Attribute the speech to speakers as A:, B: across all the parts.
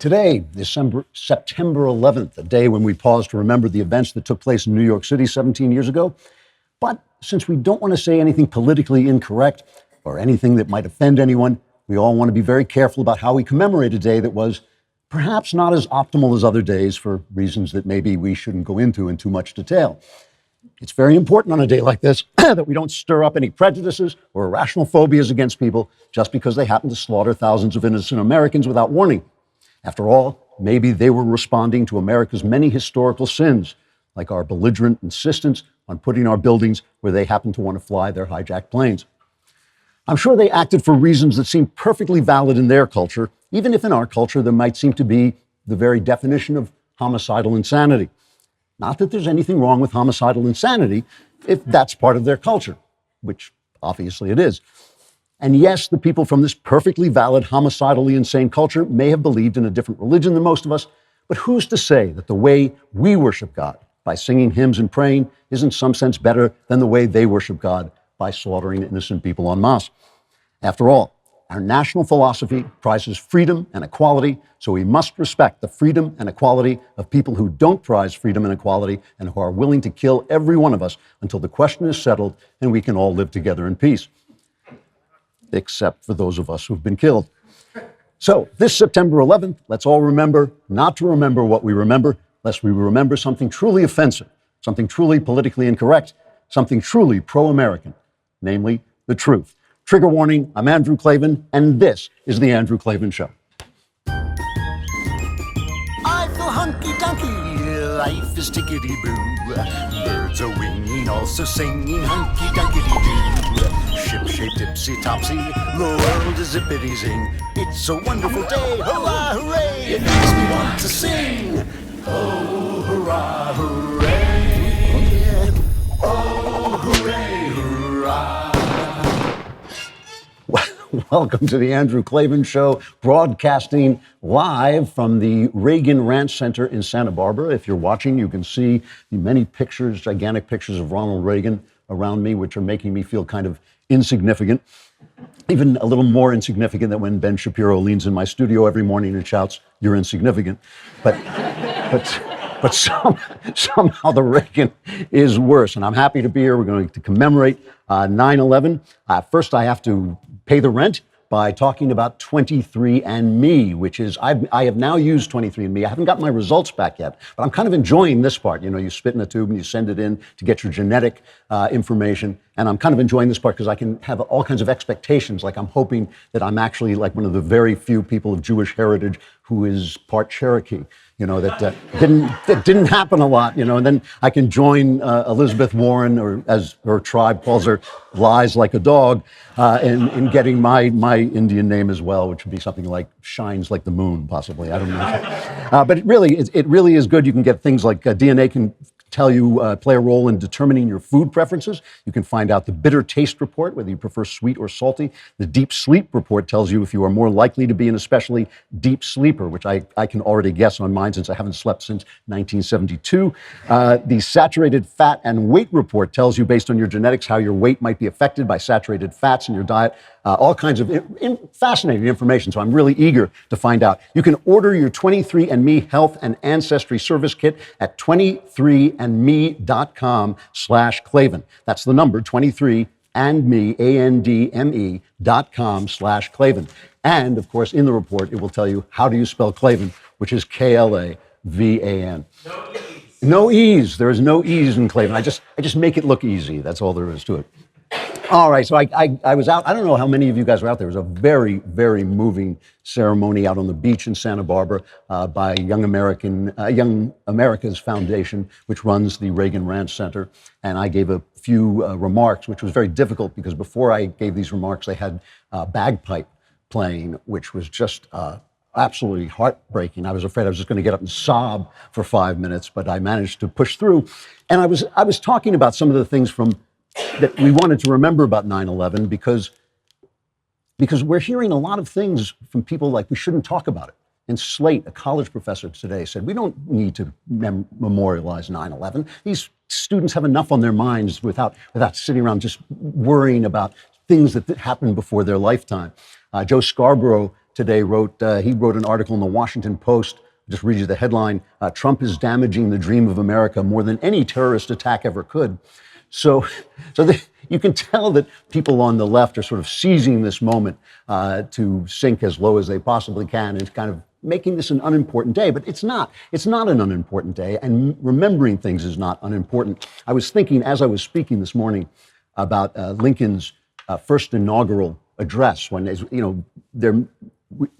A: Today is September 11th, a day when we pause to remember the events that took place in New York City 17 years ago. But since we don't want to say anything politically incorrect or anything that might offend anyone, we all want to be very careful about how we commemorate a day that was perhaps not as optimal as other days for reasons that maybe we shouldn't go into in too much detail. It's very important on a day like this that we don't stir up any prejudices or irrational phobias against people just because they happen to slaughter thousands of innocent Americans without warning. After all, maybe they were responding to America's many historical sins, like our belligerent insistence on putting our buildings where they happen to want to fly their hijacked planes. I'm sure they acted for reasons that seem perfectly valid in their culture, even if in our culture there might seem to be the very definition of homicidal insanity. Not that there's anything wrong with homicidal insanity if that's part of their culture, which obviously it is. And yes, the people from this perfectly valid, homicidally insane culture may have believed in a different religion than most of us, but who's to say that the way we worship God, by singing hymns and praying, is in some sense better than the way they worship God, by slaughtering innocent people en masse? After all, our national philosophy prizes freedom and equality, so we must respect the freedom and equality of people who don't prize freedom and equality and who are willing to kill every one of us until the question is settled and we can all live together in peace. Except for those of us who've been killed. So this September 11th, let's all remember not to remember what we remember, lest we remember something truly offensive, something truly politically incorrect, something truly pro-American, namely the truth. Trigger warning, I'm Andrew Klavan, and this is The Andrew Klavan Show.
B: I feel hunky-dunky, life is tickety-boo. Birds are winging, also singing hunky-dunky-doo. Ship-shaped, tipsy-topsy, the world is zippity-zing. It's a wonderful day, hurrah, hooray! It makes me want to sing. Oh, hurrah, hooray! Oh, hooray, hurrah!
A: Welcome to the Andrew Klavan Show, broadcasting live from the Reagan Ranch Center in Santa Barbara. If you're watching, you can see the many pictures, gigantic pictures of Ronald Reagan around me, which are making me feel kind of insignificant, even a little more insignificant than when Ben Shapiro leans in my studio every morning and shouts, "You're insignificant." But somehow the Reagan is worse, and I'm happy to be here. We're going to commemorate 9/11. First, I have to pay the rent by talking about 23andMe, which is, I have now used 23andMe. I haven't got my results back yet, but I'm kind of enjoying this part. You know, you spit in a tube and you send it in to get your genetic information. And I'm kind of enjoying this part because I can have all kinds of expectations. Like I'm hoping that I'm actually like one of the very few people of Jewish heritage who is part Cherokee. You know, that didn't happen a lot, you know, and then I can join Elizabeth Warren, or as her tribe calls her, lies like a dog, in getting my Indian name as well, which would be something like shines like the moon, possibly. I don't know. But it really is good. You can get things like DNA can tell you, play a role in determining your food preferences. You can find out the bitter taste report, whether you prefer sweet or salty. The deep sleep report tells you if you are more likely to be an especially deep sleeper, which I can already guess on mine since I haven't slept since 1972. The saturated fat and weight report tells you, based on your genetics, how your weight might be affected by saturated fats in your diet. All kinds of fascinating information, so I'm really eager to find out. You can order your 23andMe Health and Ancestry Service Kit at 23andme.com/Klavan. That's the number, 23andme, ANDME.com/Klavan. And, of course, in the report, it will tell you how do you spell Klavan, which is Klavan. No E's. There is no E's in Klavan. I just make it look easy. That's all there is to it. All right, so I was out. I don't know how many of you guys were out there. It was a very, very moving ceremony out on the beach in Santa Barbara by Young America's Foundation, which runs the Reagan Ranch Center. And I gave a few remarks, which was very difficult because before I gave these remarks, they had bagpipe playing, which was just absolutely heartbreaking. I was afraid I was just going to get up and sob for 5 minutes, but I managed to push through. And I was talking about some of the things that we wanted to remember about 9/11 because we're hearing a lot of things from people like we shouldn't talk about it. And Slate, a college professor today, said, we don't need to memorialize 9/11. These students have enough on their minds without sitting around just worrying about things that happened before their lifetime. Joe Scarborough today he wrote an article in the Washington Post. I'll just read you the headline: Trump is damaging the dream of America more than any terrorist attack ever could. So you can tell that people on the left are sort of seizing this moment to sink as low as they possibly can and kind of making this an unimportant day. But it's not. It's not an unimportant day, and remembering things is not unimportant. I was thinking as I was speaking this morning about Lincoln's first inaugural address, when,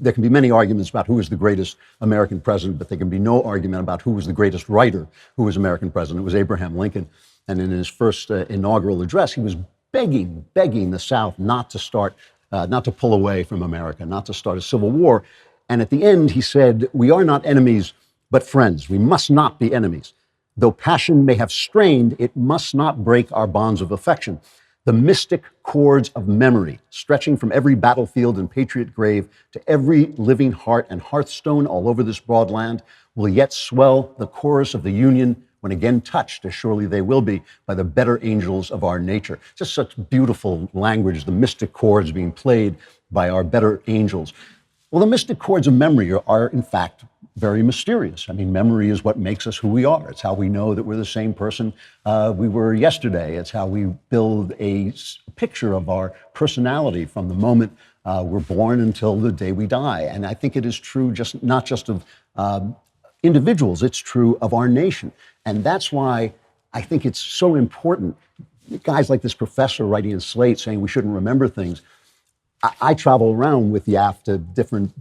A: there can be many arguments about who was the greatest American president, but there can be no argument about who was the greatest writer who was American president. It was Abraham Lincoln. And in his first inaugural address, he was begging the South not to pull away from America, not to start a civil war. And at the end, he said, "We are not enemies, but friends. We must not be enemies. Though passion may have strained, it must not break our bonds of affection. The mystic cords of memory, stretching from every battlefield and patriot grave to every living heart and hearthstone all over this broad land, will yet swell the chorus of the Union when again touched, as surely they will be, by the better angels of our nature." Just such beautiful language, the mystic chords being played by our better angels. Well, the mystic chords of memory are in fact, very mysterious. I mean, memory is what makes us who we are. It's how we know that we're the same person we were yesterday. It's how we build a picture of our personality from the moment we're born until the day we die. And I think it is true not just of individuals, it's true of our nation. And that's why I think it's so important. Guys like this professor writing in Slate saying we shouldn't remember things. I travel around with YAF to different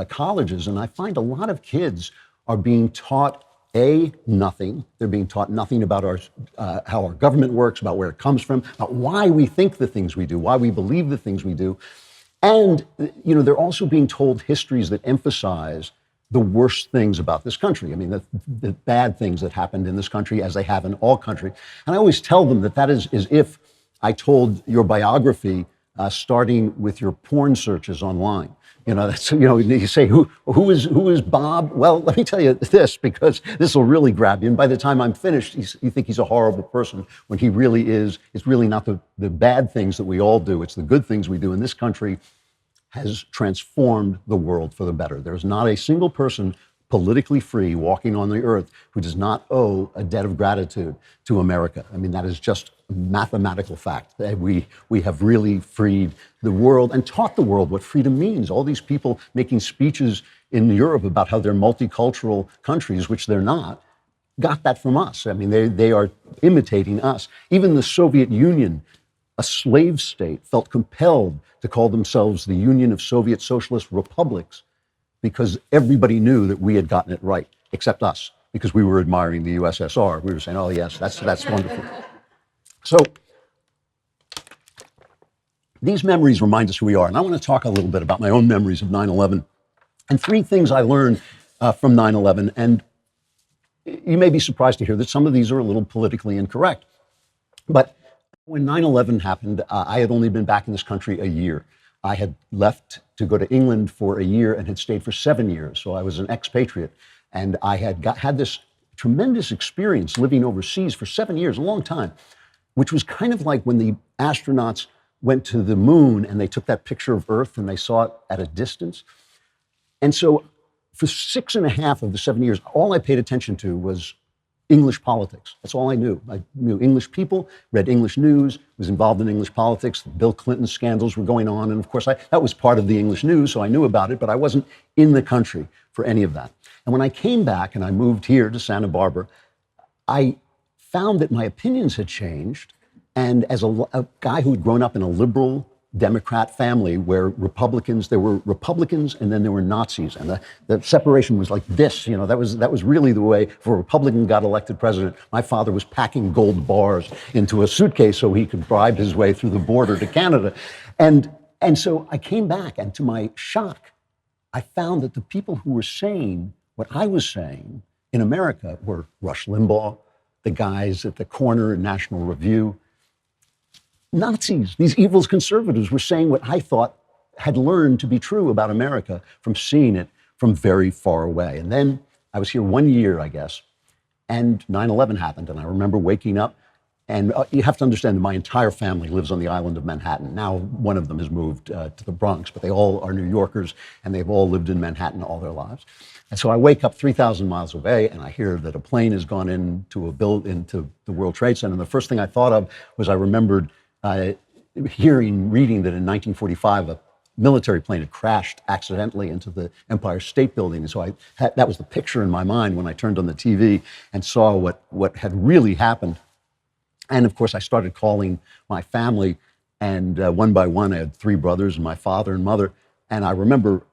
A: colleges, and I find a lot of kids are being taught nothing. They're being taught nothing about how our government works, about where it comes from, about why we think the things we do, why we believe the things we do. And, they're also being told histories that emphasize the worst things about this country. I mean, the bad things that happened in this country, as they have in all country. And I always tell them that is as if I told your biography starting with your porn searches online. You say, who is Bob? Well, let me tell you this, because this will really grab you. And by the time I'm finished, you think he's a horrible person, when he really is. It's really not the bad things that we all do. It's the good things we do. In this country has transformed the world for the better. There's not a single person politically free walking on the earth who does not owe a debt of gratitude to America. I mean, that is just a mathematical fact. That we have really freed the world and taught the world what freedom means. All these people making speeches in Europe about how they're multicultural countries, which they're not, got that from us. I mean, they are imitating us. Even the Soviet Union, a slave state, felt compelled to call themselves the Union of Soviet Socialist Republics, because everybody knew that we had gotten it right, except us, because we were admiring the USSR. We were saying, oh yes, that's wonderful. So these memories remind us who we are. And I want to talk a little bit about my own memories of 9/11 and three things I learned from 9/11. And you may be surprised to hear that some of these are a little politically incorrect. But when 9/11 happened, I had only been back in this country a year. I had left to go to England for a year and had stayed for 7 years. So I was an expatriate. And I had this tremendous experience living overseas for 7 years, a long time, which was kind of like when the astronauts went to the moon and they took that picture of Earth and they saw it at a distance. And so for 6.5 of the 7 years, all I paid attention to was English politics. That's all I knew. I knew English people, read English news, was involved in English politics. The Bill Clinton scandals were going on. And of course, that was part of the English news, so I knew about it, but I wasn't in the country for any of that. And when I came back and I moved here to Santa Barbara, I found that my opinions had changed. And as a guy who had grown up in a liberal Democrat family where there were Republicans and then there were Nazis. And the separation was like this, that was really the way. If a Republican got elected president, my father was packing gold bars into a suitcase so he could bribe his way through the border to Canada. And so I came back, and to my shock, I found that the people who were saying what I was saying in America were Rush Limbaugh, the guys at the corner in National Review, Nazis. These evil conservatives were saying what I thought had learned to be true about America from seeing it from very far away. And then I was here 1 year, I guess, and 9/11 happened. And I remember waking up And you have to understand that my entire family lives on the island of Manhattan. Now, one of them has moved to the Bronx, but they all are New Yorkers, and they've all lived in Manhattan all their lives. And so I wake up 3,000 miles away, and I hear that a plane has gone into the World Trade Center. And the first thing I thought of was I remembered reading that in 1945, a military plane had crashed accidentally into the Empire State Building. And so that was the picture in my mind when I turned on the TV and saw what had really happened. And of course, I started calling my family, and one by one, I had three brothers and my father and mother. And I remember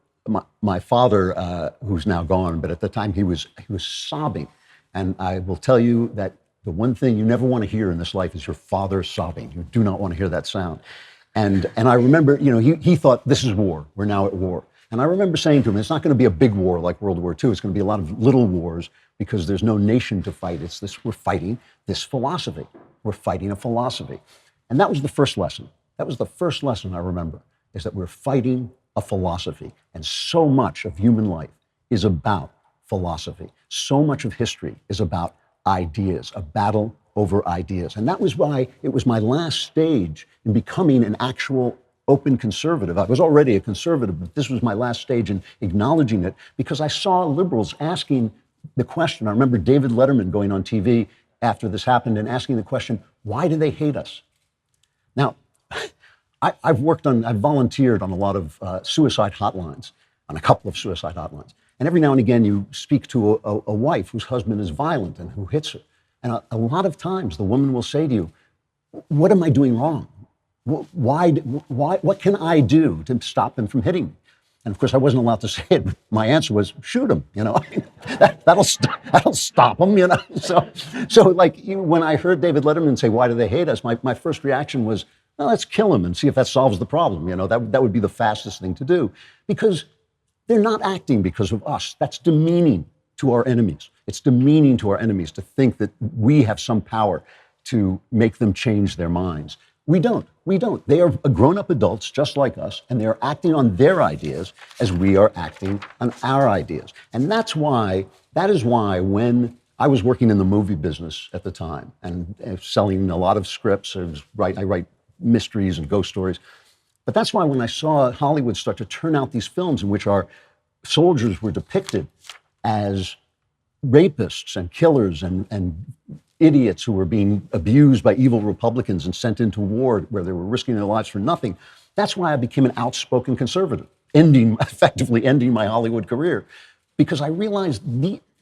A: my father, who's now gone, but at the time he was sobbing. And I will tell you that the one thing you never want to hear in this life is your father sobbing. You do not want to hear that sound. And I remember, he thought, this is war. We're now at war. And I remember saying to him, it's not going to be a big war like World War II. It's going to be a lot of little wars because there's no nation to fight. We're fighting this philosophy. We're fighting a philosophy. And that was the first lesson. That was the first lesson I remember, is that we're fighting a philosophy. And so much of human life is about philosophy. So much of history is about ideas, a battle over ideas. And that was why it was my last stage in becoming an actual open conservative. I was already a conservative, but this was my last stage in acknowledging it, because I saw liberals asking the question. I remember David Letterman going on TV after this happened and asking the question, why do they hate us? Now, I've volunteered on a lot of suicide hotlines, on a couple of suicide hotlines. And every now and again, you speak to a wife whose husband is violent and who hits her. And a lot of times, the woman will say to you, what am I doing wrong? What can I do to stop him from hitting me? And of course, I wasn't allowed to say it. My answer was, shoot him. That'll stop him. So like when I heard David Letterman say, "Why do they hate us?" My first reaction was, well, let's kill him and see if that solves the problem. That would be the fastest thing to do, because they're not acting because of us. That's demeaning to our enemies. It's demeaning to our enemies to think that we have some power to make them change their minds. We don't. They are grown-up adults just like us, and they're acting on their ideas as we are acting on our ideas. And that is why when I was working in the movie business at the time and selling a lot of scripts, I write mysteries and ghost stories. But that's why when I saw Hollywood start to turn out these films in which our soldiers were depicted as rapists and killers and idiots who were being abused by evil Republicans and sent into war where they were risking their lives for nothing, that's why I became an outspoken conservative, effectively ending my Hollywood career, because I realized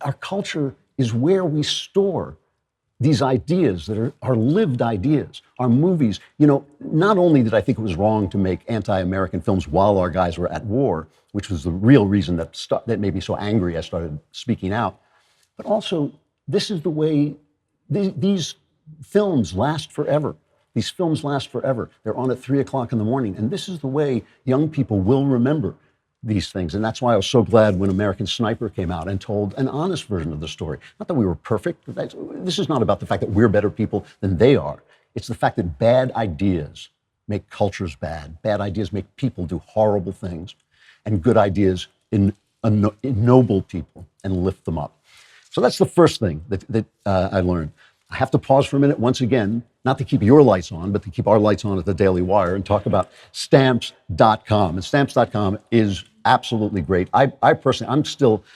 A: our culture is where we store these ideas that are lived ideas. Our movies, not only did I think it was wrong to make anti-American films while our guys were at war, which was the real reason that made me so angry I started speaking out, but also this is the way these films last forever. These films last forever. They're on at 3 o'clock in the morning, and this is the way young people will remember these things. And that's why I was so glad when American Sniper came out and told an honest version of the story. Not that we were perfect. This is not about the fact that we're better people than they are. It's the fact that bad ideas make cultures bad. Bad ideas make people do horrible things, and good ideas ennoble people and lift them up. So that's the first thing that I learned. I have to pause for a minute once again, not to keep your lights on, but to keep our lights on at the Daily Wire and talk about Stamps.com. And Stamps.com is absolutely great. I personally,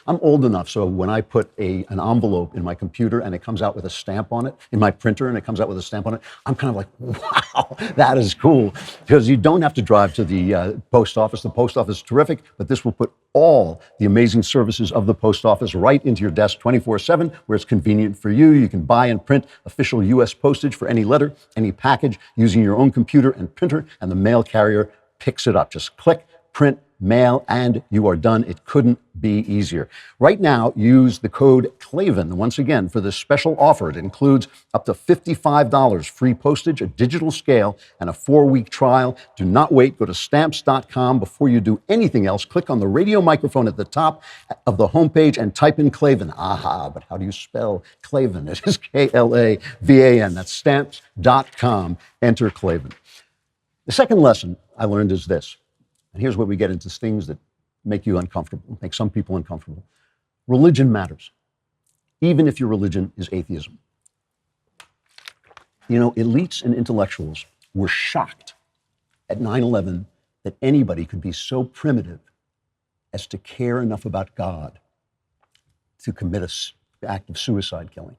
A: I'm old enough, so when I put an envelope in my computer and it comes out with a stamp on it, in my printer and it comes out with a stamp on it, I'm kind of like, wow, that is cool. Because you don't have to drive to the post office. The post office is terrific, but this will put all the amazing services of the post office right into your desk 24/7, where it's convenient for you. You can buy and print official U.S. postage for any letter, any package, using your own computer and printer, and the mail carrier picks it up. Just click, print, mail, and you are done. It couldn't be easier. Right now, use the code Klavan, once again, for this special offer. It includes up to $55 free postage, a digital scale, and a 4-week trial. Do not wait. Go to Stamps.com before you do anything else. Click on the radio microphone at the top of the homepage and type in Klavan. Aha, but how do you spell Klavan? It is Klavan. That's Stamps.com. Enter Klavan. The second lesson I learned is this. And here's where we get into things that make you uncomfortable, make some people uncomfortable. Religion matters, even if your religion is atheism. You know, elites and intellectuals were shocked at 9/11 that anybody could be so primitive as to care enough about God to commit an act of suicide killing.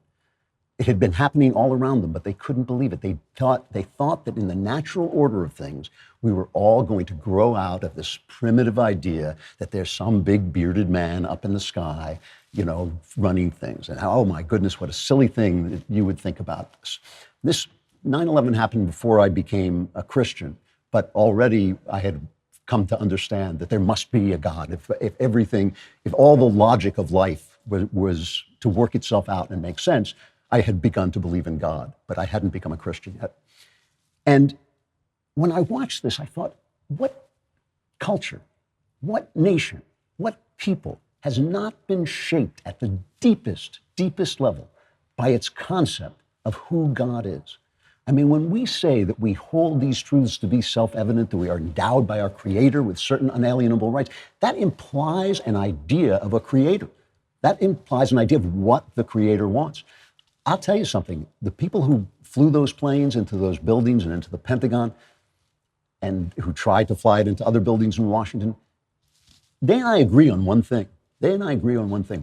A: It had been happening all around them, but they couldn't believe it. They thought that in the natural order of things, we were all going to grow out of this primitive idea that there's some big bearded man up in the sky, you know, running things. And oh my goodness, what a silly thing that you would think about this. This 9/11 happened before I became a Christian, but already I had come to understand that there must be a God. If all the logic of life was to work itself out and make sense, I had begun to believe in God, but I hadn't become a Christian yet. And when I watched this, I thought, what culture, what nation, what people has not been shaped at the deepest, deepest level by its concept of who God is? I mean, when we say that we hold these truths to be self-evident, that we are endowed by our Creator with certain unalienable rights, that implies an idea of a Creator. That implies an idea of what the Creator wants. I'll tell you something, the people who flew those planes into those buildings and into the Pentagon and who tried to fly it into other buildings in Washington, they and I agree on one thing.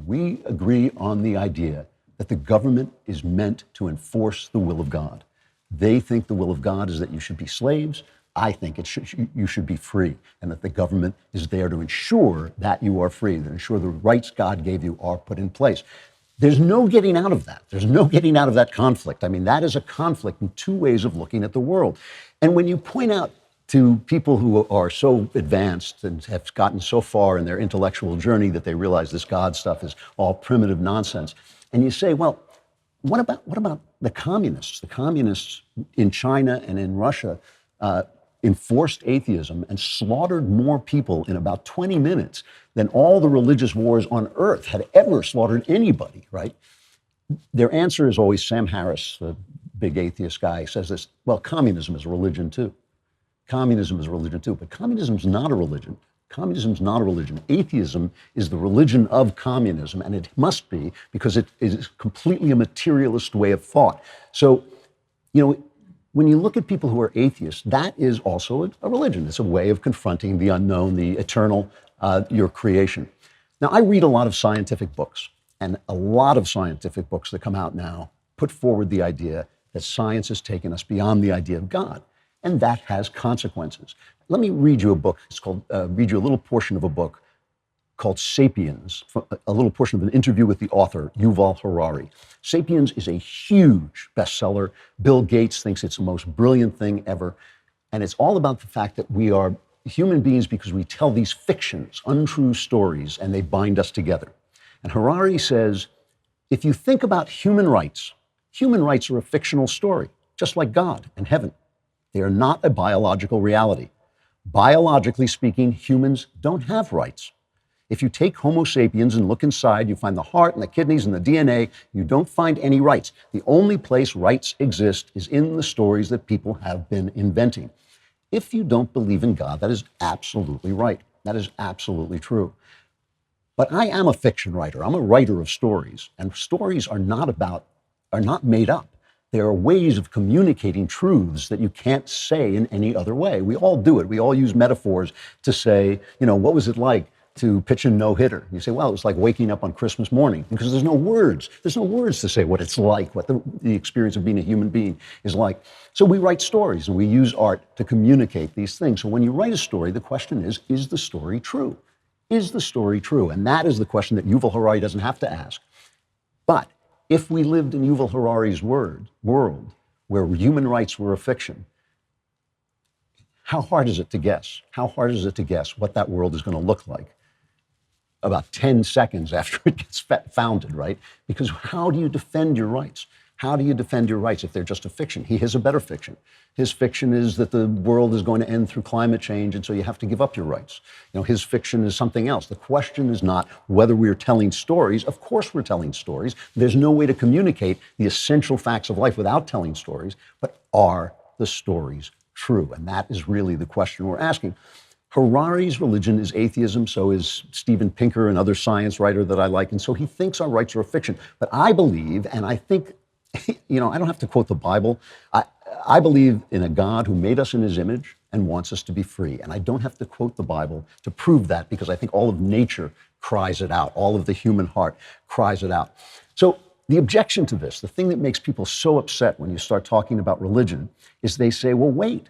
A: We agree on the idea that the government is meant to enforce the will of God. They think the will of God is that you should be slaves. I think you should be free, and that the government is there to ensure that you are free, to ensure the rights God gave you are put in place. There's no getting out of that. There's no getting out of that conflict. I mean, that is a conflict in two ways of looking at the world. And when you point out to people who are so advanced and have gotten so far in their intellectual journey that they realize this God stuff is all primitive nonsense, and you say, well, what about the communists? The communists in China and in Russia enforced atheism and slaughtered more people in about 20 minutes than all the religious wars on earth had ever slaughtered anybody, right? Their answer is always, Sam Harris, the big atheist guy, says this, well, communism is a religion too. Communism is a religion too, but communism is not a religion. Communism is not a religion. Atheism is the religion of communism, and it must be because it is completely a materialist way of thought. So, you know, when you look at people who are atheists, that is also a religion. It's a way of confronting the unknown, the eternal, your creation. Now, I read a lot of scientific books, and a lot of scientific books that come out now put forward the idea that science has taken us beyond the idea of God, and that has consequences. Let me read you a book. It's called, read you a little portion of a book called Sapiens, a little portion of an interview with the author, Yuval Harari. Sapiens is a huge bestseller. Bill Gates thinks it's the most brilliant thing ever. And it's all about the fact that we are human beings because we tell these fictions, untrue stories, and they bind us together. And Harari says, if you think about human rights are a fictional story, just like God and heaven. They are not a biological reality. Biologically speaking, humans don't have rights. If you take Homo sapiens and look inside, you find the heart and the kidneys and the DNA. You don't find any rights. The only place rights exist is in the stories that people have been inventing. If you don't believe in God, that is absolutely right. That is absolutely true. But I am a fiction writer. I'm a writer of stories, and stories are not made up. There are ways of communicating truths that you can't say in any other way. We all do it. We all use metaphors to say, you know, what was it like to pitch a no-hitter? You say, well, it was like waking up on Christmas morning, because there's no words. There's no words to say what it's like, what the experience of being a human being is like. So we write stories, and we use art to communicate these things. So when you write a story, the question is the story true? Is the story true? And that is the question that Yuval Harari doesn't have to ask. But if we lived in Yuval Harari's world, where human rights were a fiction, how hard is it to guess? How hard is it to guess what that world is going to look like about 10 seconds after it gets founded, right? Because how do you defend your rights? How do you defend your rights if they're just a fiction? He has a better fiction. His fiction is that the world is going to end through climate change, and so you have to give up your rights. You know, his fiction is something else. The question is not whether we're telling stories. Of course we're telling stories. There's no way to communicate the essential facts of life without telling stories, but are the stories true? And that is really the question we're asking. Harari's religion is atheism, so is Steven Pinker, another science writer that I like, and so he thinks our rights are a fiction. But I believe, and I think I don't have to quote the Bible. I believe in a God who made us in his image and wants us to be free. And I don't have to quote the Bible to prove that, because I think all of nature cries it out. All of the human heart cries it out. So the objection to this, the thing that makes people so upset when you start talking about religion, is they say, well, wait,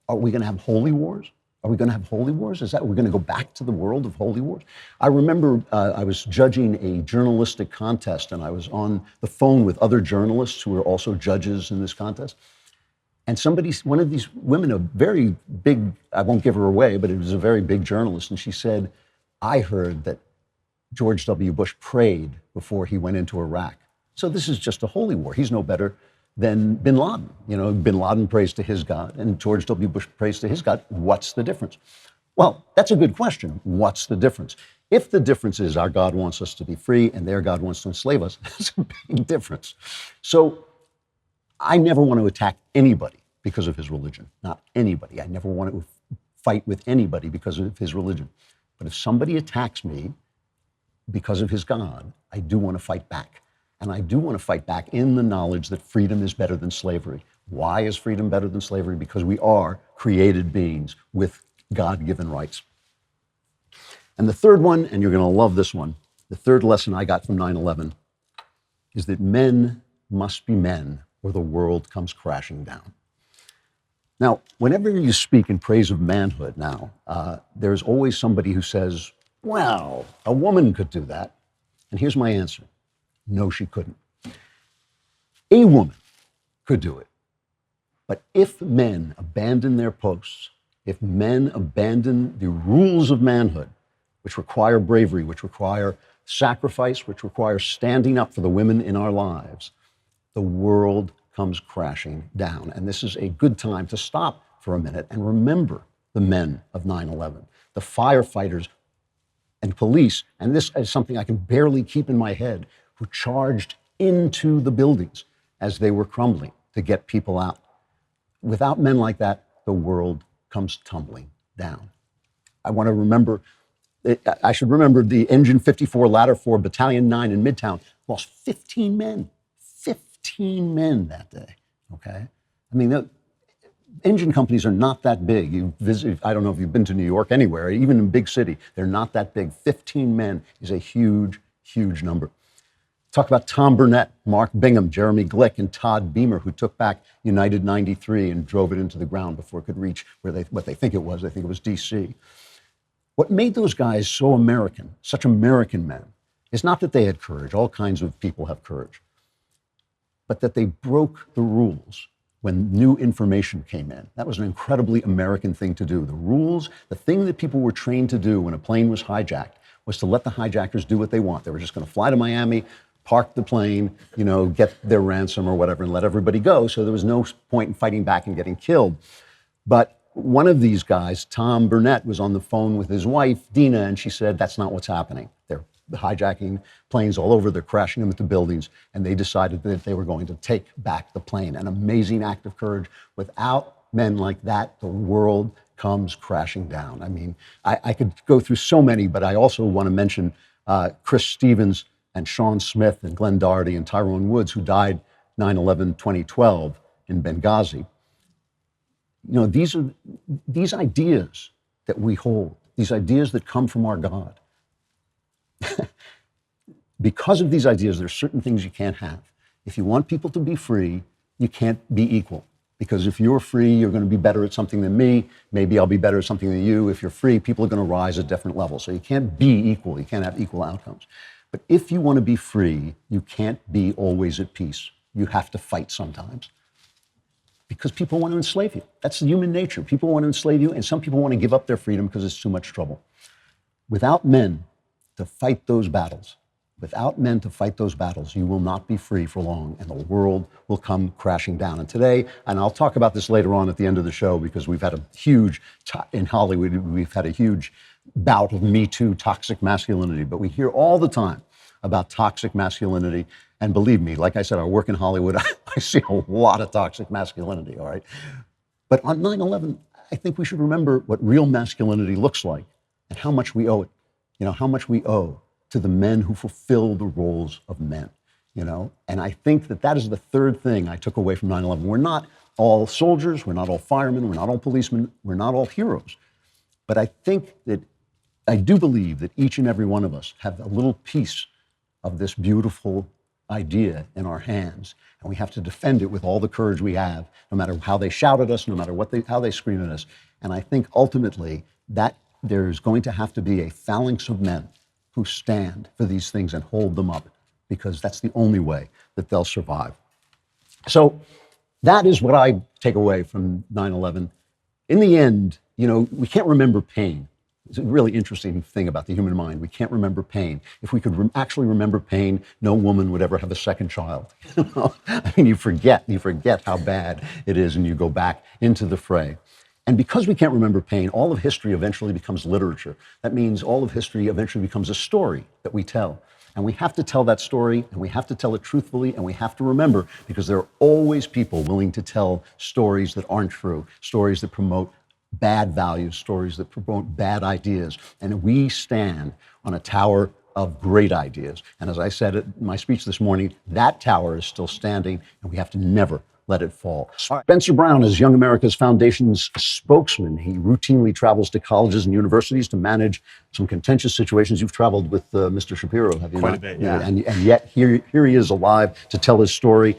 A: are we going to have holy wars? Are we going to have holy wars? We're going to go back to the world of holy wars? I remember I was judging a journalistic contest, and I was on the phone with other journalists who were also judges in this contest. And one of these women, a very big, I won't give her away, but it was a very big journalist, and she said, I heard that George W. Bush prayed before he went into Iraq. So this is just a holy war. He's no better than bin Laden. Bin Laden prays to his God and George W. Bush prays to his God. What's the difference? Well, that's a good question. What's the difference? If the difference is our God wants us to be free and their God wants to enslave us, that's a big difference. So I never want to attack anybody because of his religion. Not anybody. I never want to fight with anybody because of his religion. But if somebody attacks me because of his God, I do want to fight back. And I do want to fight back in the knowledge that freedom is better than slavery. Why is freedom better than slavery? Because we are created beings with God-given rights. And the third one, and you're going to love this one, the third lesson I got from 9/11 is that men must be men or the world comes crashing down. Now, whenever you speak in praise of manhood now, there's always somebody who says, well, a woman could do that. And here's my answer. No, she couldn't. A woman could do it. But if men abandon their posts, if men abandon the rules of manhood, which require bravery, which require sacrifice, which require standing up for the women in our lives, the world comes crashing down. And this is a good time to stop for a minute and remember the men of 9/11, the firefighters and police, and this is something I can barely keep in my head, who charged into the buildings as they were crumbling to get people out. Without men like that, the world comes tumbling down. I should remember the Engine 54 Ladder 4 Battalion 9 in Midtown lost 15 men. 15 men that day, okay? I mean, the engine companies are not that big. I don't know if you've been to New York, anywhere, even in a big city, they're not that big. 15 men is a huge, huge number. Talk about Tom Burnett, Mark Bingham, Jeremy Glick, and Todd Beamer, who took back United 93 and drove it into the ground before it could reach what they think it was. They think it was D.C. What made those guys so American, such American men, is not that they had courage. All kinds of people have courage. But that they broke the rules when new information came in. That was an incredibly American thing to do. The rules, the thing that people were trained to do when a plane was hijacked, was to let the hijackers do what they want. They were just going to fly to Miami, park the plane, get their ransom or whatever, and let everybody go. So there was no point in fighting back and getting killed. But one of these guys, Tom Burnett, was on the phone with his wife, Dina, and she said, that's not what's happening. They're hijacking planes all over. They're crashing them into buildings. And they decided that they were going to take back the plane. An amazing act of courage. Without men like that, the world comes crashing down. I mean, I could go through so many, but I also want to mention Chris Stevens and Sean Smith and Glenn Doherty and Tyrone Woods, who died 9/11/2012 in Benghazi. These ideas that we hold, these ideas that come from our God. Because of these ideas, there's certain things you can't have. If you want people to be free, you can't be equal. Because if you're free, you're going to be better at something than me. Maybe I'll be better at something than you. If you're free, people are going to rise at different levels. So you can't be equal. You can't have equal outcomes. But if you want to be free, you can't be always at peace. You have to fight sometimes. Because people want to enslave you. That's human nature. People want to enslave you, and some people want to give up their freedom because it's too much trouble. Without men to fight those battles, you will not be free for long, and the world will come crashing down. And today, and I'll talk about this later on at the end of the show, because we've had a huge, in Hollywood, we've had a huge bout of Me Too toxic masculinity, but we hear all the time about toxic masculinity. And believe me, like I said, I work in Hollywood, I see a lot of toxic masculinity, all right? But on 9/11, I think we should remember what real masculinity looks like and how much we owe it. How much we owe to the men who fulfill the roles of men. And I think that that is the third thing I took away from 9/11. We're not all soldiers, we're not all firemen, we're not all policemen, we're not all heroes. But I do believe that each and every one of us have a little piece of this beautiful idea in our hands, and we have to defend it with all the courage we have, no matter how they shout at us, no matter how they scream at us. And I think ultimately that there's going to have to be a phalanx of men who stand for these things and hold them up, because that's the only way that they'll survive. So that is what I take away from 9/11. In the end, we can't remember pain. It's a really interesting thing about the human mind. We can't remember pain. If we could actually remember pain, no woman would ever have a second child. I mean, you forget how bad it is, and you go back into the fray. And because we can't remember pain, all of history eventually becomes literature. That means all of history eventually becomes a story that we tell. And we have to tell that story, and we have to tell it truthfully, and we have to remember, because there are always people willing to tell stories that aren't true, stories that promote bad values, stories that promote bad ideas. And we stand on a tower of great ideas. And as I said in my speech this morning, that tower is still standing, and we have to never let it fall. Spencer Brown is Young America's Foundation's spokesman. He routinely travels to colleges and universities to manage some contentious situations. You've traveled with Mr. Shapiro, have you not?
C: Quite a bit, yeah.
A: And yet here he is alive to tell his story.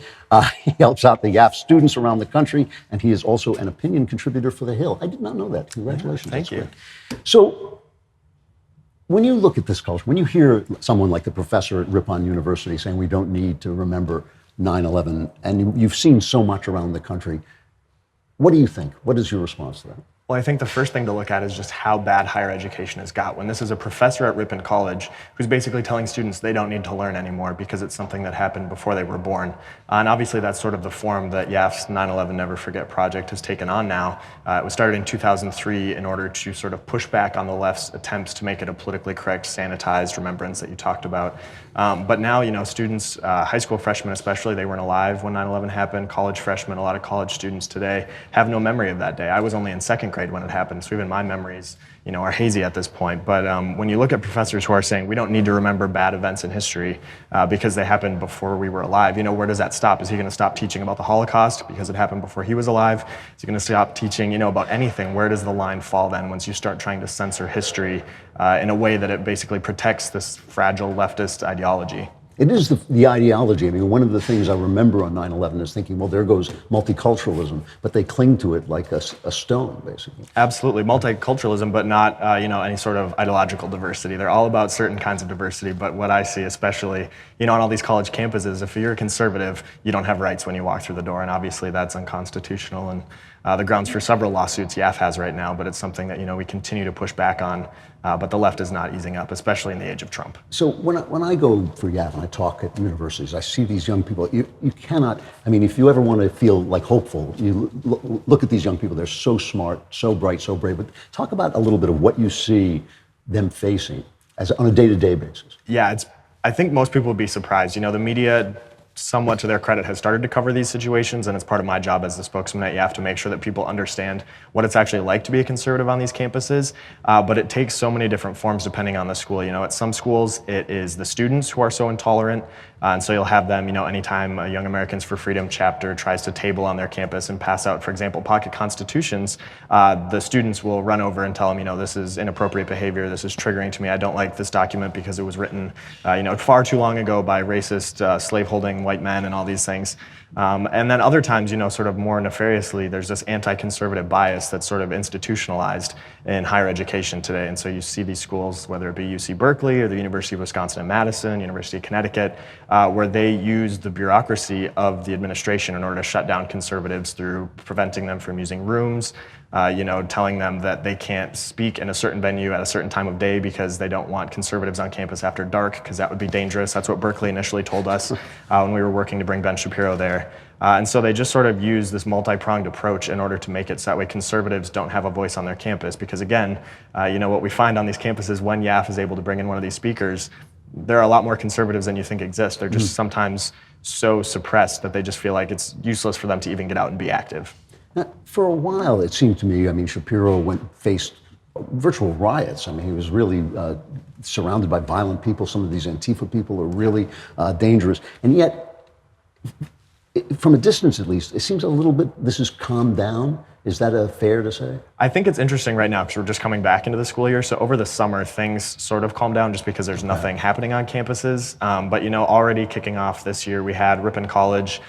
A: He helps out the YAF students around the country, and he is also an opinion contributor for The Hill. I did not know that. Congratulations.
C: Thank you.
A: So when you look at this culture, when you hear someone like the professor at Ripon University saying we don't need to remember 9/11, and you've seen so much around the country, what do you think? What is your response to that?
C: Well, I think the first thing to look at is just how bad higher education has got. When this is a professor at Ripon College who's basically telling students they don't need to learn anymore because it's something that happened before they were born. And obviously that's sort of the form that YAF's 9/11 Never Forget project has taken on now. It was started in 2003 in order to sort of push back on the left's attempts to make it a politically correct, sanitized remembrance that you talked about. But now, students, high school freshmen especially, they weren't alive when 9/11 happened. College freshmen, a lot of college students today have no memory of that day. I was only in second grade when it happened, so even my memories, are hazy at this point. But when you look at professors who are saying we don't need to remember bad events in history because they happened before we were alive, where does that stop? Is he going to stop teaching about the Holocaust because it happened before he was alive? Is he going to stop teaching, about anything? Where does the line fall then once you start trying to censor history in a way that it basically protects this fragile leftist ideology?
A: It is the ideology. I mean, one of the things I remember on 9/11 is thinking, well, there goes multiculturalism, but they cling to it like a stone, basically.
C: Absolutely, multiculturalism, but not any sort of ideological diversity. They're all about certain kinds of diversity, but what I see, especially on all these college campuses, if you're a conservative, you don't have rights when you walk through the door, and obviously that's unconstitutional, and the grounds for several lawsuits YAF has right now, but it's something that we continue to push back on, but the left is not easing up, especially in the age of Trump.
A: So when I go for YAF and I talk at universities, I see these young people. You cannot, if you ever want to feel like hopeful, you look at these young people. They're so smart, so bright, so brave. But talk about a little bit of what you see them facing on a day-to-day basis.
C: Yeah, I think most people would be surprised. The media, somewhat to their credit, has started to cover these situations, and it's part of my job as the spokesman at YAF to make sure that people understand what it's actually like to be a conservative on these campuses. But it takes so many different forms depending on the school. At some schools, it is the students who are so intolerant, and so you'll have them, anytime a Young Americans for Freedom chapter tries to table on their campus and pass out, for example, pocket constitutions, the students will run over and tell them, this is inappropriate behavior, this is triggering to me, I don't like this document because it was written, far too long ago by racist, slave-holding white men and all these things. And then other times, sort of more nefariously, there's this anti-conservative bias that's sort of institutionalized in higher education today. And so you see these schools, whether it be UC Berkeley or the University of Wisconsin in Madison, University of Connecticut, where they use the bureaucracy of the administration in order to shut down conservatives through preventing them from using rooms, telling them that they can't speak in a certain venue at a certain time of day because they don't want conservatives on campus after dark because that would be dangerous. That's what Berkeley initially told us when we were working to bring Ben Shapiro there. And so they just sort of use this multi-pronged approach in order to make it so that way conservatives don't have a voice on their campus. Because again, what we find on these campuses when YAF is able to bring in one of these speakers, there are a lot more conservatives than you think exist. They're just sometimes so suppressed that they just feel like it's useless for them to even get out and be active.
A: Now, for a while, it seemed to me, Shapiro faced virtual riots. I mean, he was really surrounded by violent people. Some of these Antifa people are really dangerous. And yet, from a distance at least, it seems a little bit, this has calmed down. Is that fair to say?
C: I think it's interesting right now because we're just coming back into the school year. So over the summer, things sort of calmed down just because there's nothing happening on campuses. But already kicking off this year, we had Ripon College,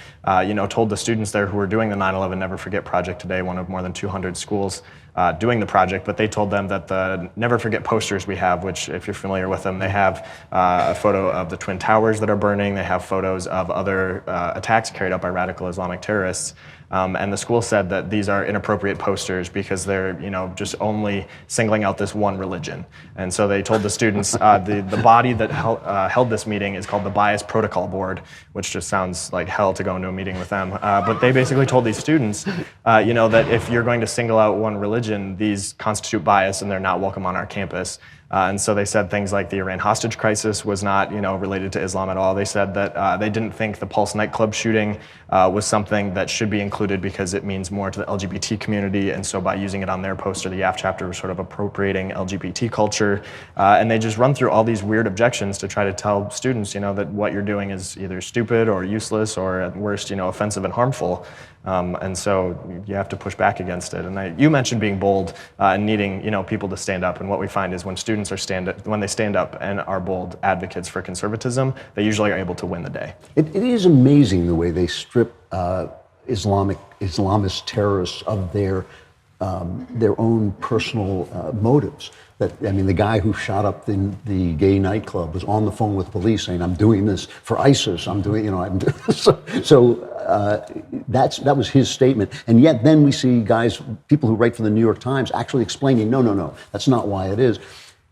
C: told the students there who were doing the 9/11 Never Forget project today, one of more than 200 schools doing the project, but they told them that the Never Forget posters we have, which if you're familiar with them, they have a photo of the Twin Towers that are burning, they have photos of other attacks carried out by radical Islamic terrorists. And the school said that these are inappropriate posters because they're, just only singling out this one religion. And so they told the students, the body that held this meeting is called the Bias Protocol Board, which just sounds like hell to go into a meeting with them. But they basically told these students, that if you're going to single out one religion, these constitute bias and they're not welcome on our campus. And so they said things like the Iran hostage crisis was not, related to Islam at all. They said that they didn't think the Pulse nightclub shooting was something that should be included because it means more to the LGBT community. And so by using it on their poster, the YAF chapter was sort of appropriating LGBT culture. And they just run through all these weird objections to try to tell students, that what you're doing is either stupid or useless or at worst, offensive and harmful. And so you have to push back against it. And you mentioned being bold and needing, people to stand up. And what we find is when students when they stand up and are bold advocates for conservatism, they usually are able to win the day.
A: It is amazing the way they strip Islamist terrorists of their own personal motives. The guy who shot up the gay nightclub was on the phone with police saying, "I'm doing this for ISIS. I'm doing, I'm doing." That was his statement. And yet then we see people who write for the New York Times actually explaining, no, that's not why it is.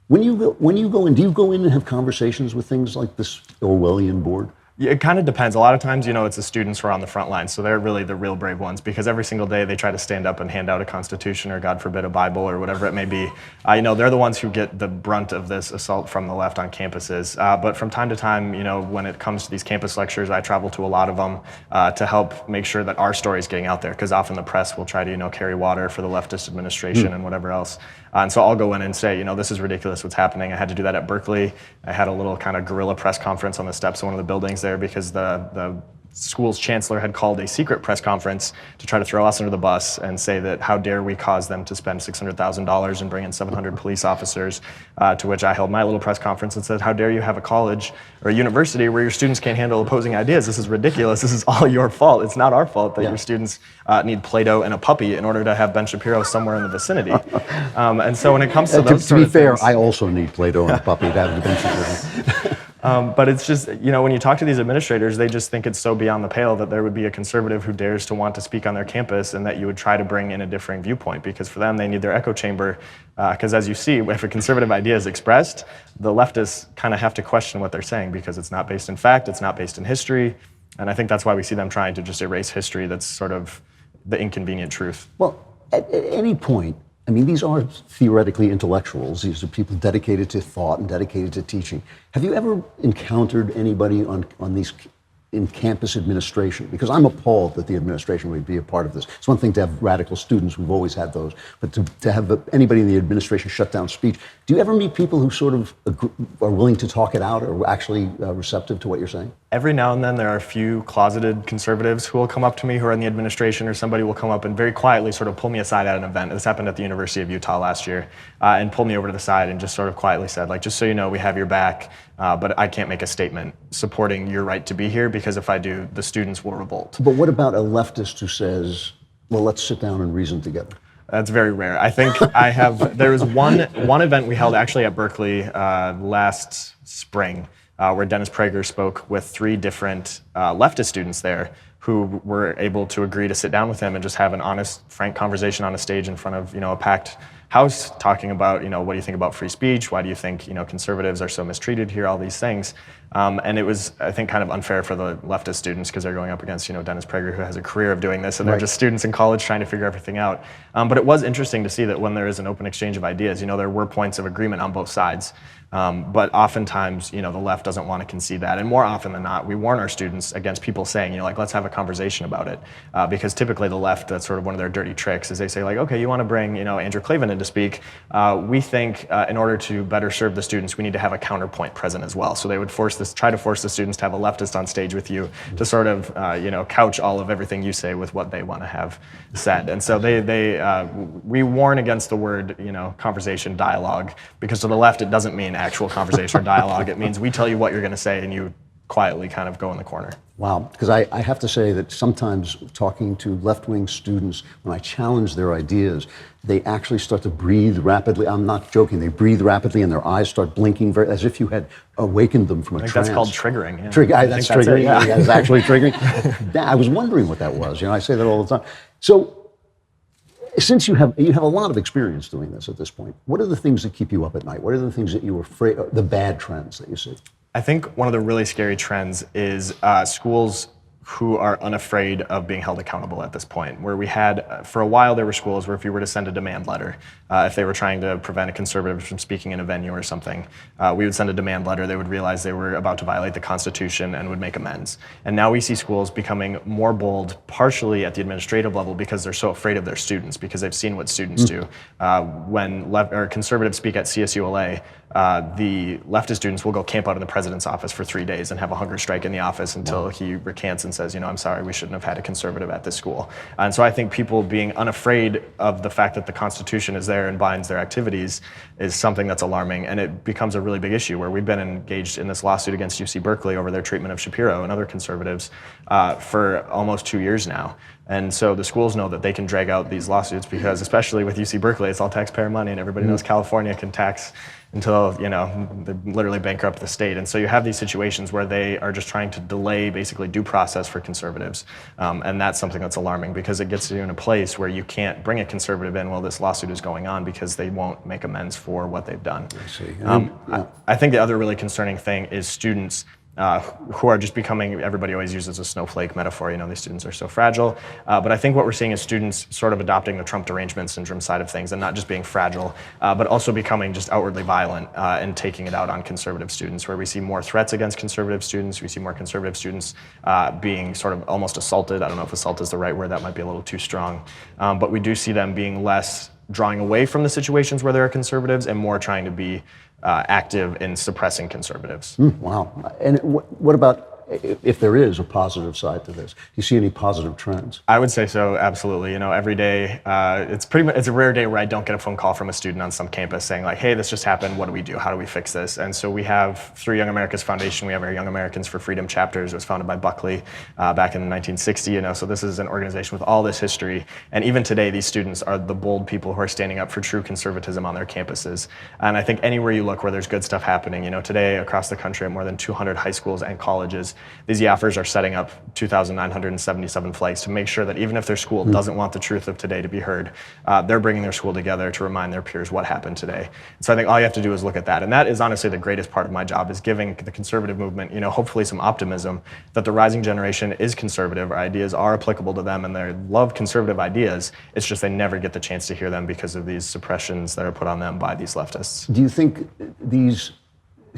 A: When you go in, do you go in and have conversations with things like this Orwellian board?
C: Yeah, it kind of depends. A lot of times, it's the students who are on the front line, so they're really the real brave ones because every single day they try to stand up and hand out a constitution or, God forbid, a Bible or whatever it may be. They're the ones who get the brunt of this assault from the left on campuses. But from time to time, when it comes to these campus lectures, I travel to a lot of them to help make sure that our story is getting out there because often the press will try to, carry water for the leftist administration and whatever else. And so I'll go in and say, this is ridiculous what's happening. I had to do that at Berkeley. I had a little kind of guerrilla press conference on the steps of one of the buildings there because the school's chancellor had called a secret press conference to try to throw us under the bus and say that how dare we cause them to spend $600,000 and bring in 700 police officers, to which I held my little press conference and said, how dare you have a college or a university where your students can't handle opposing ideas? This is ridiculous. This is all your fault. It's not our fault that your students need Play-Doh and a puppy in order to have Ben Shapiro somewhere in the vicinity. And so when it comes to those
A: to be fair,
C: things,
A: I also need Play-Doh and a puppy to have Ben Shapiro.
C: But it's just, when you talk to these administrators, they just think it's so beyond the pale that there would be a conservative who dares to want to speak on their campus and that you would try to bring in a differing viewpoint because for them, they need their echo chamber. Because as you see, if a conservative idea is expressed, the leftists kind of have to question what they're saying because it's not based in fact, it's not based in history. And I think that's why we see them trying to just erase history that's sort of the inconvenient truth.
A: Well, at any point, these are theoretically intellectuals. These are people dedicated to thought and dedicated to teaching. Have you ever encountered anybody on these in campus administration? Because I'm appalled that the administration would be a part of this. It's one thing to have radical students, we've always had those, but to have anybody in the administration shut down speech. Do you ever meet people who sort of are willing to talk it out or actually receptive to what you're saying?
C: Every now and then there are a few closeted conservatives who will come up to me who are in the administration or somebody will come up and very quietly sort of pull me aside at an event. This happened at the University of Utah last year and pulled me over to the side and just sort of quietly said, just so you know, we have your back, but I can't make a statement supporting your right to be here because if I do, the students will revolt.
A: But what about a leftist who says, well, let's sit down and reason together?
C: That's very rare. I think there was one event we held actually at Berkeley last spring where Dennis Prager spoke with 3 different leftist students there who were able to agree to sit down with him and just have an honest, frank conversation on a stage in front of a packed house talking about what do you think about free speech? Why do you think conservatives are so mistreated here? All these things. And it was, I think, kind of unfair for the leftist students because they're going up against, Dennis Prager, who has a career of doing this, and they're just students in college trying to figure everything out. But it was interesting to see that when there is an open exchange of ideas, there were points of agreement on both sides. But oftentimes, the left doesn't want to concede that. And more often than not, we warn our students against people saying, let's have a conversation about it. Because typically the left, that's sort of one of their dirty tricks, is they say, okay, you want to bring, Andrew Klavan in to speak. We think in order to better serve the students, we need to have a counterpoint present as well. So they would try to force the students to have a leftist on stage with you to sort of, couch all of everything you say with what they want to have said. And so we warn against the word, conversation, dialogue, because to the left, it doesn't mean actual conversation or dialogue. It means we tell you what you're going to say and you quietly kind of go in the corner.
A: Wow, because I have to say that sometimes talking to left-wing students, when I challenge their ideas, they actually start to breathe rapidly. I'm not joking. They breathe rapidly and their eyes start blinking as if you had awakened them from a trance.
C: That's called triggering. Yeah.
A: That's triggering. Yeah, it's actually triggering. I was wondering what that was. I say that all the time. So, since you have a lot of experience doing this at this point, what are the things that keep you up at night? What are the things that you're afraid of, the bad trends that you see?
C: I think one of the really scary trends is schools who are unafraid of being held accountable at this point, where we had, for a while there were schools where if you were to send a demand letter, if they were trying to prevent a conservative from speaking in a venue or something, we would send a demand letter, they would realize they were about to violate the Constitution and would make amends. And now we see schools becoming more bold, partially at the administrative level because they're so afraid of their students, because they've seen what students do. When conservatives speak at CSULA, the leftist students will go camp out in the president's office for 3 days and have a hunger strike in the office until he recants and says, I'm sorry, we shouldn't have had a conservative at this school. And so I think people being unafraid of the fact that the Constitution is there and binds their activities is something that's alarming, and it becomes a really big issue where we've been engaged in this lawsuit against UC Berkeley over their treatment of Shapiro and other conservatives for almost 2 years now. And so the schools know that they can drag out these lawsuits because, especially with UC Berkeley, it's all taxpayer money, and everybody knows California can tax until, they literally bankrupt the state. And so you have these situations where they are just trying to delay basically due process for conservatives. And that's something that's alarming because it gets you in a place where you can't bring a conservative in while this lawsuit is going on because they won't make amends for what they've done.
A: I see.
C: I think the other really concerning thing is students who are just becoming, everybody always uses a snowflake metaphor, these students are so fragile. But I think what we're seeing is students sort of adopting the Trump derangement syndrome side of things and not just being fragile, but also becoming just outwardly violent and taking it out on conservative students, where we see more threats against conservative students. We see more conservative students being sort of almost assaulted. I don't know if assault is the right word, that might be a little too strong. But we do see them being less drawing away from the situations where there are conservatives and more trying to be active in suppressing conservatives.
A: Wow. And what about if there is a positive side to this? Do you see any positive trends?
C: I would say so, absolutely. Every day, it's a rare day where I don't get a phone call from a student on some campus saying like, hey, this just happened, what do we do? How do we fix this? And so we have, through Young America's Foundation, we have our Young Americans for Freedom chapters. It was founded by Buckley back in 1960, so this is an organization with all this history. And even today, these students are the bold people who are standing up for true conservatism on their campuses. And I think anywhere you look where there's good stuff happening, today across the country at more than 200 high schools and colleges, these Yaffers are setting up 2,977 flags to make sure that even if their school doesn't want the truth of today to be heard, they're bringing their school together to remind their peers what happened today. So I think all you have to do is look at that. And that is honestly the greatest part of my job, is giving the conservative movement, hopefully some optimism that the rising generation is conservative, our ideas are applicable to them, and they love conservative ideas. It's just they never get the chance to hear them because of these suppressions that are put on them by these leftists.
A: Do you think these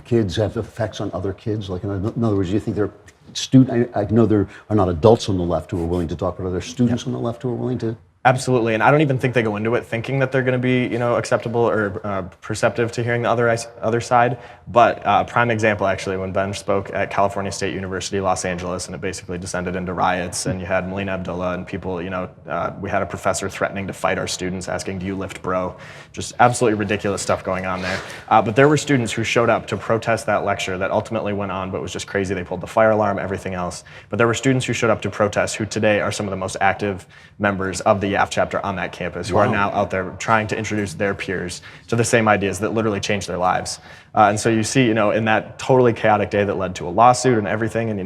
A: kids have effects on other kids? Like, in other words, do you think they're I know there are not adults on the left who are willing to talk, but are there students on the left who are willing to?
C: Absolutely, and I don't even think they go into it thinking that they're going to be, acceptable or perceptive to hearing the other side. But prime example, actually, when Ben spoke at California State University, Los Angeles, and it basically descended into riots, and you had Melina Abdullah and people, we had a professor threatening to fight our students, asking, "Do you lift, bro?" Just absolutely ridiculous stuff going on there. But there were students who showed up to protest that lecture that ultimately went on, but was just crazy. They pulled the fire alarm, everything else. But there were students who showed up to protest who today are some of the most active members of the YAF chapter on that campus, who are now out there trying to introduce their peers to the same ideas that literally changed their lives. And so you see, in that totally chaotic day that led to a lawsuit and everything, and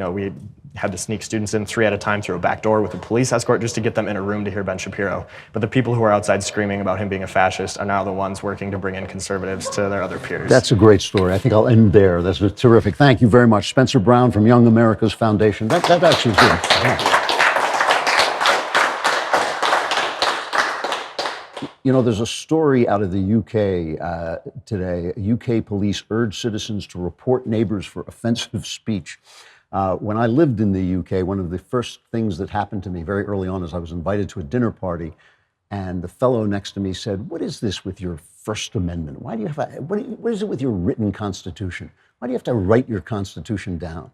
C: had to sneak students in 3 at a time through a back door with a police escort just to get them in a room to hear Ben Shapiro. But the people who are outside screaming about him being a fascist are now the ones working to bring in conservatives to their other peers.
A: That's a great story. I think I'll end there. That's terrific. Thank you very much. Spencer Brown from Young America's Foundation. That actually is good. Yeah. You know, there's a story out of the UK today. UK police urge citizens to report neighbors for offensive speech. When I lived in the UK, one of the first things that happened to me very early on is I was invited to a dinner party, and the fellow next to me said, "What is this with your First Amendment? Why do you have what is it with your written Constitution? Why do you have to write your Constitution down?"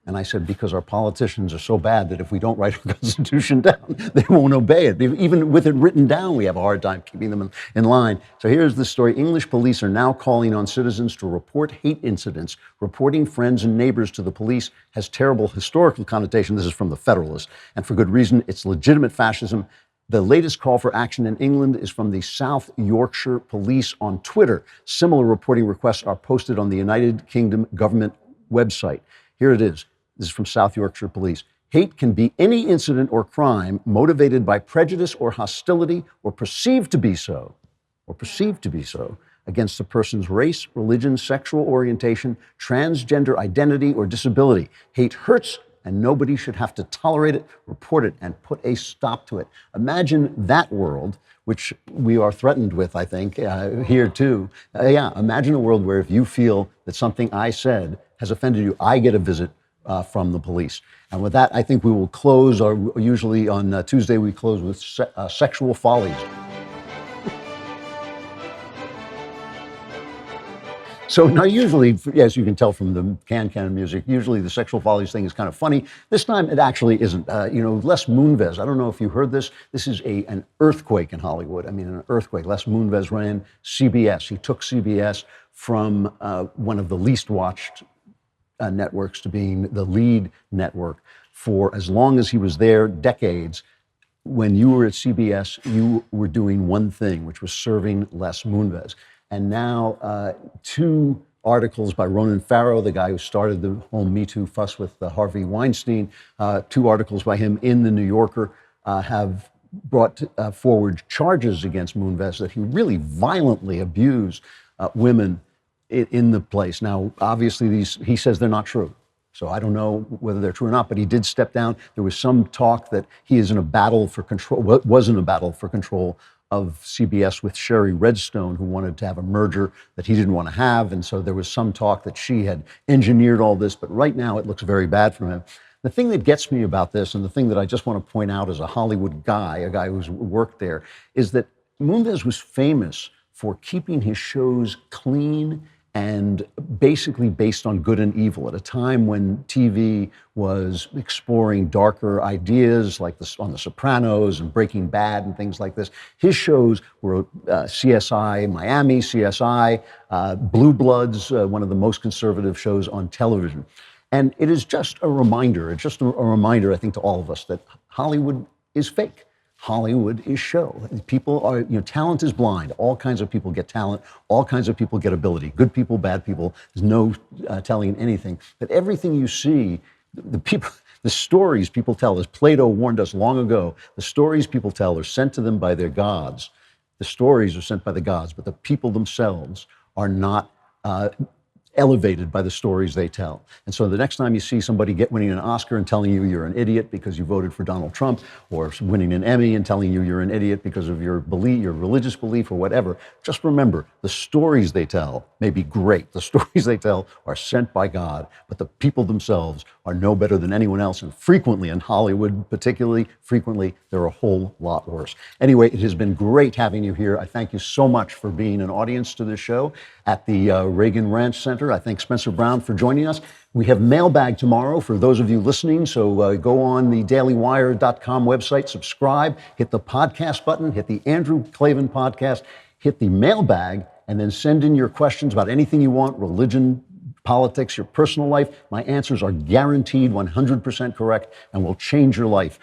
A: And I said, because our politicians are so bad that if we don't write our Constitution down, they won't obey it. Even with it written down, we have a hard time keeping them in line. So here's the story. English police are now calling on citizens to report hate incidents. Reporting friends and neighbors to the police has terrible historical connotation. This is from the Federalist. And for good reason, it's legitimate fascism. The latest call for action in England is from the South Yorkshire Police on Twitter. Similar reporting requests are posted on the United Kingdom government website. Here it is. This is from South Yorkshire Police. Hate can be any incident or crime motivated by prejudice or hostility or perceived to be so against a person's race, religion, sexual orientation, transgender identity, or disability. Hate hurts, and nobody should have to tolerate it, report it, and put a stop to it. Imagine that world, which we are threatened with, I think, here too. Imagine a world where if you feel that something I said has offended you, I get a visit from the police. And with that, I think we will close, or usually on Tuesday, we close with sexual follies. So now usually, as you can tell from the can music, usually the sexual follies thing is kind of funny. This time it actually isn't. Les Moonves, I don't know if you heard this. This is an earthquake in Hollywood. I mean, an earthquake. Les Moonves ran CBS. He took CBS from one of the least watched networks to being the lead network for as long as he was there, decades. When you were at CBS, you were doing one thing, which was serving Les Moonves. And now 2 articles by Ronan Farrow, the guy who started the whole Me Too fuss with Harvey Weinstein, 2 articles by him in the New Yorker have brought forward charges against Moonves that he really violently abused women in the place. Now, obviously, he says they're not true. So I don't know whether they're true or not, but he did step down. There was some talk that he is in a battle for control, was in a battle for control of CBS with Sherry Redstone, who wanted to have a merger that he didn't want to have. And so there was some talk that she had engineered all this, but right now it looks very bad for him. The thing that gets me about this, and the thing that I just want to point out as a Hollywood guy, a guy who's worked there, is that Moonves was famous for keeping his shows clean and basically based on good and evil at a time when TV was exploring darker ideas like on The Sopranos and Breaking Bad and things like this. His shows were CSI Miami, CSI, Blue Bloods, one of the most conservative shows on television. And it is just a reminder, I think, to all of us that Hollywood is fake. Hollywood is show. People are, talent is blind. All kinds of people get talent. All kinds of people get ability. Good people, bad people. There's no telling anything. But everything you see, the stories people tell, as Plato warned us long ago, the stories people tell are sent to them by their gods. The stories are sent by the gods, but the people themselves are not elevated by the stories they tell. And so the next time you see somebody winning an Oscar and telling you you're an idiot because you voted for Donald Trump, or winning an Emmy and telling you you're an idiot because of your belief, your religious belief or whatever, just remember the stories they tell may be great. The stories they tell are sent by God, but the people themselves are no better than anyone else. And frequently, in Hollywood particularly, they're a whole lot worse. Anyway, it has been great having you here. I thank you so much for being an audience to this show at the Reagan Ranch Center. I thank Spencer Brown for joining us. We have mailbag tomorrow for those of you listening, so go on the dailywire.com website, subscribe, hit the podcast button, hit the Andrew Klavan podcast, hit the mailbag, and then send in your questions about anything you want, religion, politics, your personal life. My answers are guaranteed 100% correct and will change your life.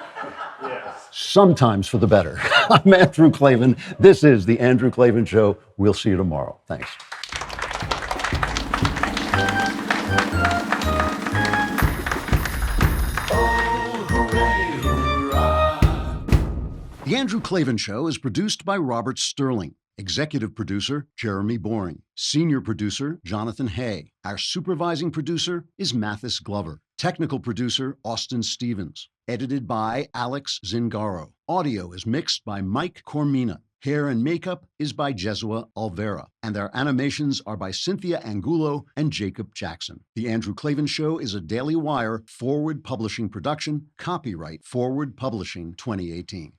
A: Yes. Sometimes for the better. I'm Andrew Klavan. This is The Andrew Klavan Show. We'll see you tomorrow. Thanks. The Andrew Klavan Show is produced by Robert Sterling. Executive producer, Jeremy Boring. Senior producer, Jonathan Hay. Our supervising producer is Mathis Glover. Technical producer, Austin Stevens. Edited by Alex Zingaro. Audio is mixed by Mike Cormina. Hair and makeup is by Jesua Alvera. And our animations are by Cynthia Angulo and Jacob Jackson. The Andrew Klavan Show is a Daily Wire Forward Publishing production. Copyright Forward Publishing 2018.